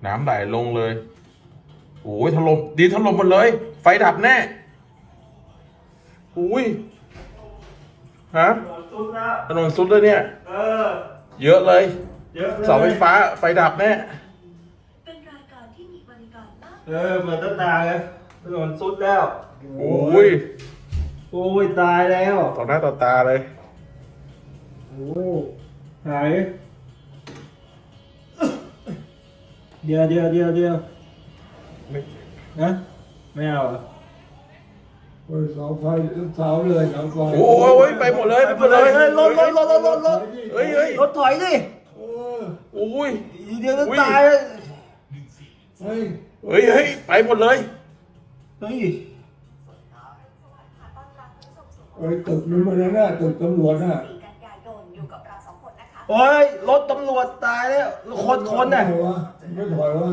น้ำไหลลงเลยโอ้ยถล่มดีถล่มหมดเลยไฟดับแน่อุ้ยฮะถนนสุดเลยเนี่ยเยอะเลยเสาไฟฟ้าไฟดับแน่เป็นรายการที่มีบริการมากเหมือนตาเลยถนนสุดแล้วโอ้ยตายแล้วต่อหน้าต่อตาเลยโอ้หายเดี๋ยวนะไม่เอาเสาไฟเสาเลยเสาไฟโอ้ยไปหมดเลยไปหมดเลยรถเฮ้ยรถถอยดิโอ้ยเดี๋ยวจะตายเฮ้ยไปหมดเลยเฮ้ยตึกนี้มันน่ะตึกตำรวจน่ะโอ้ยรถตำรวจตายแล้วคนน่ะไม่ถอยวะ